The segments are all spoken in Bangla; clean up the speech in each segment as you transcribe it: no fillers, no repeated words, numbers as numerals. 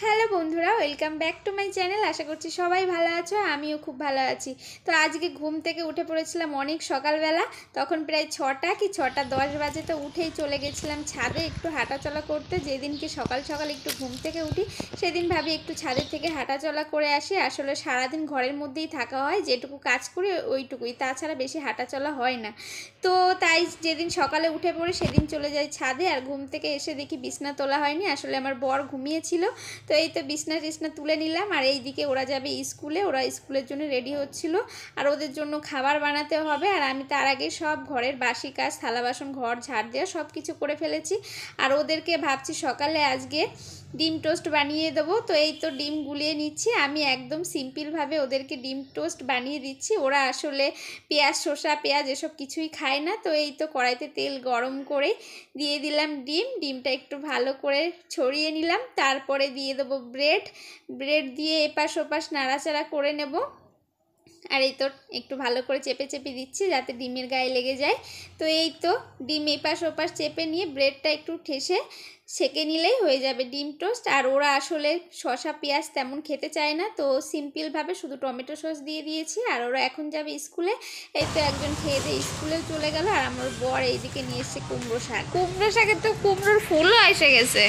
হ্যালো বন্ধুরা, welcome back to my channel. আশা করছি সবাই ভালো আছো, আমিও খুব ভালো আছি। তো আজকে ঘুম থেকে উঠে পড়েছিলাম অনেক সকালবেলা, তখন প্রায় 6টা কি 6:10 বাজে। তো উঠেই চলে গেছিলাম ছাদে একটু হাঁটাচলা করতে। যেদিনকে সকাল সকাল একটু ঘুম থেকে উঠি সেদিন ভাবি একটু ছাদের থেকে হাঁটাচলা করে আসি। আসলে সারাদিন ঘরের মধ্যেই থাকা হয়, যেটুকু কাজ করি ওইটুকুই, তাছাড়া বেশি হাঁটাচলা হয় না। তো তাই যেদিন সকালে উঠে পড়ি সেদিন চলে যাই ছাদে। আর ঘুম থেকে এসে দেখি বিছনা তোলা হয়নি, আসলে আমার বর ঘুমিয়েছিল। তো এই তো বিছনা টিছনা তুলে নিলাম। আর এইদিকে ওরা যাবে স্কুলে, ওরা স্কুলের জন্য রেডি হচ্ছিল, আর ওদের জন্য খাবার বানাতে হবে। আর আমি তার আগে সব ঘরের বাসি কাজ, থালা বাসন, ঘর ঝাড় দেওয়া সব কিছু করে ফেলেছি। আর ওদেরকে ভাবছি সকালে আজকে ডিম টোস্ট বানিয়ে দেবো। তো এই তো ডিম গুলিয়ে নিচ্ছি, আমি একদম সিম্পলভাবে ওদেরকে ডিম টোস্ট বানিয়ে দিচ্ছি। ওরা আসলে পেঁয়াজ, শসা, পেঁয়াজ এসব কিছুই খায় না। তো এই তো কড়াইতে তেল গরম করে দিয়ে দিলাম ডিমটা একটু ভালো করে ছড়িয়ে নিলাম। তারপরে দিয়ে দেবো ব্রেড দিয়ে এপাশ ওপাশ নাড়াচাড়া করে নেব। আর এই তো একটু ভালো করে চেপে চেপে দিচ্ছি যাতে ডিমের গায়ে লেগে যায়। তো এই তো ডিম এপাশ ওপাশ চেপে নিয়ে ব্রেডটা একটু ঠেসে সেঁকে নিলেই হয়ে যাবে ডিম টোস্ট। আর ওরা আসলে শসা পেঁয়াজ তেমন খেতে চায় না, তো সিম্পলভাবে শুধু টমেটো সস দিয়ে দিয়েছি। আর ওরা এখন যাবে স্কুলে। এই তো একজন খেয়ে দিয়ে স্কুলেও চলে গেল। আর আমার বর এইদিকে নিয়ে এসছে কুমড়ো শাকের তো কুমড়োর ফুলও এসে গেছে।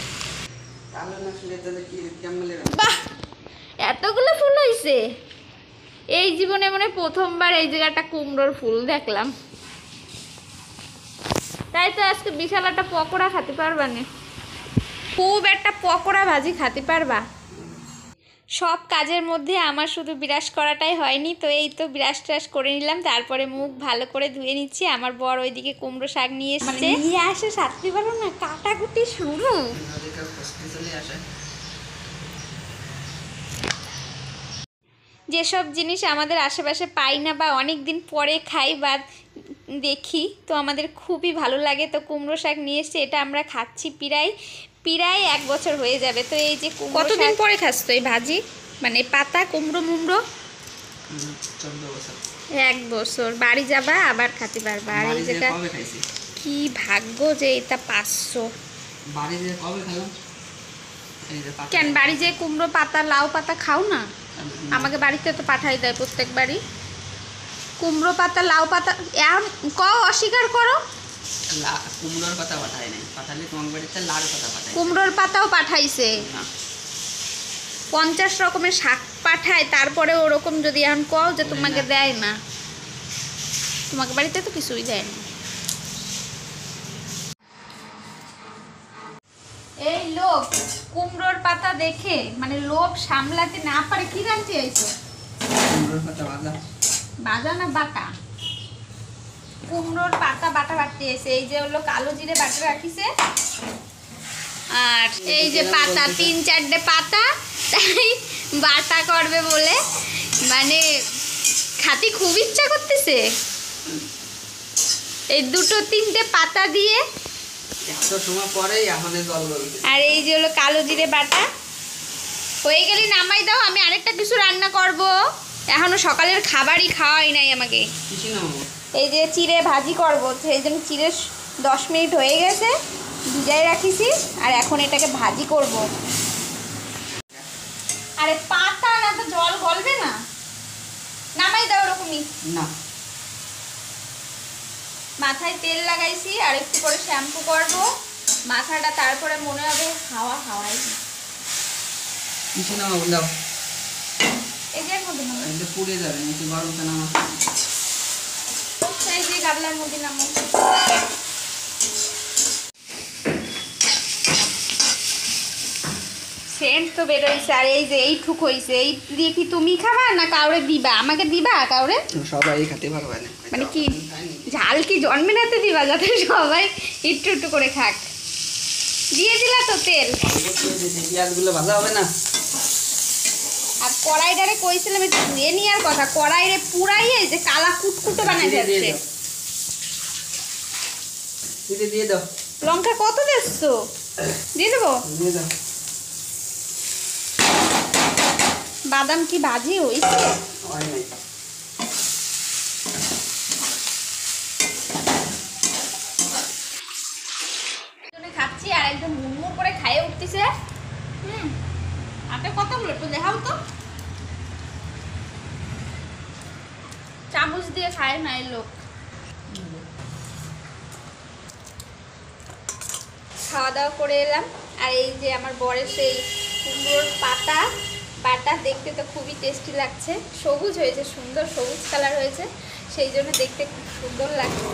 বাহ, এতগুলো ফুল হয়েছে! এই জীবনে মনে প্রথমবার এই জায়গাটা কুমড়োর ফুল দেখলাম। তাই তো আজকে বিশাল একটা পকোড়া খেতে পারবা না, খুব একটা পকোড়া ভাজি খেতে পারবা। সব কাজের মধ্যে আমার শুধু ব্রাশ করাটাই হয়নি। তো এই তো ব্রাশ ট্রাশ করে নিলাম, তারপরে মুখ ভালো করে ধুয়ে নিচ্ছি। আমার বর ওইদিকে কুমড়ো শাক নিয়ে এসেছে, নিয়ে আসে সাথে পারো না, কাটাকুটি শুরু। যেসব জিনিস আমাদের আশেপাশে পাই না বা অনেক দিন পরে খাই বা দেখি, তো আমাদের খুবই ভালো লাগে। তো কুমড়ো শাক নিয়ে এসছে, এটা আমরা খাচ্ছি প্রায় 1 বছর হয়ে যাবে। তো এই যে কতদিন পরে খাচ্ছ তো এই ভাজি, মানে পাতা কুমড়ো মুমড়ো? 1 বছর। বাড়ি যাবা আবার খেতে পারবা। আর এই যেটা কি ভাগ্য যে এটা 500। কেন বাড়ি যে কুমড়ো পাতা লাউ পাতা খাও না? আমাকে বাড়িতে তো পাঠাই দেয় প্রত্যেকবারই কুমড়ো পাতা লাউ পাতা। অস্বীকার করো, কুমড়োর পাতা পাঠায় নাই, পাঠালে তোমার বাড়িতে লাউ পাতা পাঠায়। কুমড়োর পাতাও পাঠাইছে, 50 রকমের শাক পাঠায়। তারপরে ওরকম যদি এখন কও যে তোমাকে দেয় না, তোমাকে বাড়িতে তো কিছুই দেয় না। এই লোক কুমড়োর পাতা দেখে মানে লোভ সামলাতে না পারে কি রাখতে হয়েছে। কুমড়োর পাতা বাজা না বাটা? কুমড়োর পাতা বাটা বাটতে এসে এই যে হলো কালো জিরে বাটা রাখিছে। আর এই যে পাতা 3-4টে পাতা, তাই বাটা করবে বলে মানে খাতি খুব ইচ্ছা করতেছে। এই 2-3টে পাতা দিয়ে আর এই যে হলো কালো জিরে বাটা হয়ে গেলে নামাই দাও, আমি আরেকটা কিছু রান্না করব। এখনো সকালের খাবারই খাওয়াই নাই আমাকে। এই যে চিড়ে ভাজি করব, সেই জন্য চিড়ে 10 মিনিট হয়ে গেছে ভিজাই রাখিছি। আর এখন এটাকে ভাজি করব। আরে পাতা না তো জল গলবে না, নামাই দাও এরকমই। না, মাথায় তেল লাগাইছি আর একটু করে শ্যাম্পু করব মাথাটা, তারপরে মনে হবে হাওয়াই কিছু না দাও। এই যে মধ্যে এটা পুড়ে যাবে, একটু গরমটা নামা। এই যে গাবলার মধ্যে নামো। সেন্ট তো বেরোইছে। আর এই যে এইটুক হয়েছে, এই দিয়ে কি তুমি খাবা না কাউরে দিবা? আমাকে দিবা কাউরে? সবাই খেতে পারবে না। মানে কি ঝাল কি জন্মে নাতে দিবা যাতে সবাই একটু একটু করে খাক? দিয়ে দিলা তো তেল, পেঁয়াজগুলো ভাজা হবে না। আর কড়াইটারে কইছিলাম একটু ধুয়ে নেওয়ার কথা, কড়াইরে পুরাইয়ে যে কালা কুটকুটো বানাই যাচ্ছে। দিয়ে দাও। লঙ্কা কত দিচ্ছো? দিয়ে দেবো। বাদাম কি ভাজি হইছে? খাচ্ছি আর একদম মুড়মুড় করে খাইয়ে উঠতেছে। হাতে কতগুলো একটু দেখাও তো। চামচ দিয়ে খায় না এই লোক। খাওয়া দাওয়া করে এলাম। আর এই যে আমার বরের সেই কুমড়োর পাতা বাটা, দেখতে তো খুবই টেস্টি লাগছে। সবুজ হয়েছে, সুন্দর সবুজ কালার হয়েছে, সেই জন্য দেখতে খুব সুন্দর লাগছে।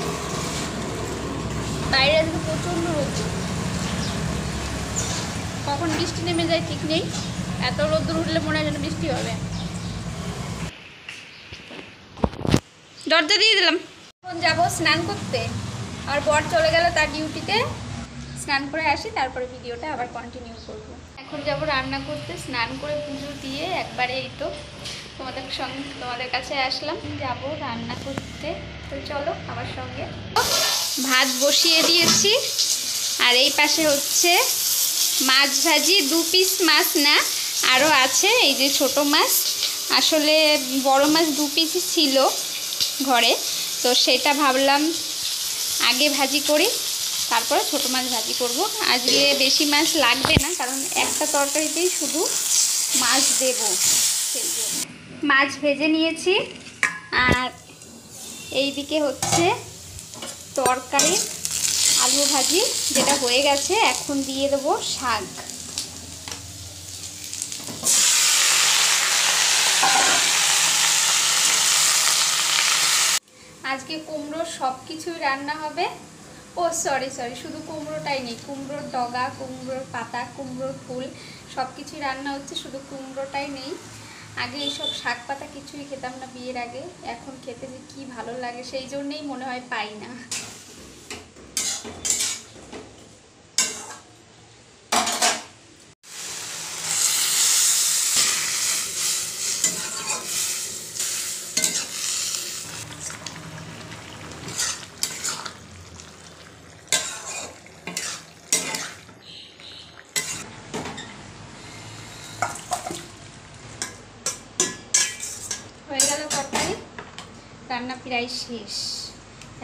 বাইরে আজকে প্রচণ্ড রোদ্দুর, কখন বৃষ্টি নেমে যায় ঠিক নেই। এত রোদ্দুর উঠলে মনে হয় যেন বৃষ্টি হবে। দরজা দিয়ে দিলাম। এখন যাবো স্নান করতে। আর বর চলে গেল তার ডিউটিতে। স্নান করে আসি, তারপরে ভিডিওটা আবার কন্টিনিউ করব। এখন যাব রান্না করতে। স্নান করে পুজো দিয়ে একবারে এই তো তোমাদের কাছে আসলাম। যাব রান্না করতে, তো চলো আমার সঙ্গে। ভাত বসিয়ে দিয়েছি, আর এই পাশে হচ্ছে মাছ ভাজি। 2 পিস মাছ না, আরও আছে এই যে ছোট মাছ। আসলে বড় মাছ 2 পিসই ছিল ঘরে, তো সেটা ভাবলাম আগে ভাজি করি, তারপরে ছোট মাছ ভাজি করব। আজকে বেশি মাছ লাগবে না, কারণ একটা তরকারিতেই শুধু মাছ দেব, সেই জন্য মাছ ভেজে নিয়েছি। আর এইদিকে হচ্ছে তরকারি, আলু ভাজি যেটা হয়ে গেছে। এখন দিয়ে দেবো শাক। আজকে কুমড়োর সব কিছুই রান্না হবে। ও সরি, শুধু কুমড়োটাই নেই, কুমড়োর ডগা, কুমড়োর পাতা, কুমড়োর ফুল সব কিছুই রান্না হচ্ছে, শুধু কুমড়োটাই নেই। আগে এইসব শাক পাতা কিছুই খেতাম না বিয়ের আগে, এখন খেতে যে কী ভালো লাগে, সেই জন্যেই মনে হয় পাই না। হয়ে গেল তরকারি, রান্না প্রায় শেষ।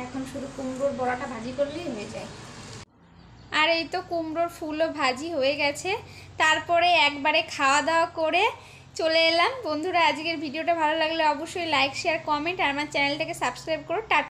এখন শুধু কুমড়োর বড়াটা ভাজি করলেই হয়ে যায়। আর এই তো কুমড়োর ফুলও ভাজি হয়ে গেছে। তারপরে একবারে খাওয়া দাওয়া করে চলে এলাম। বন্ধুরা, আজকের ভিডিওটা ভালো লাগলে অবশ্যই লাইক, শেয়ার, কমেন্ট আর আমার চ্যানেলটাকে সাবস্ক্রাইব করো। টাটা।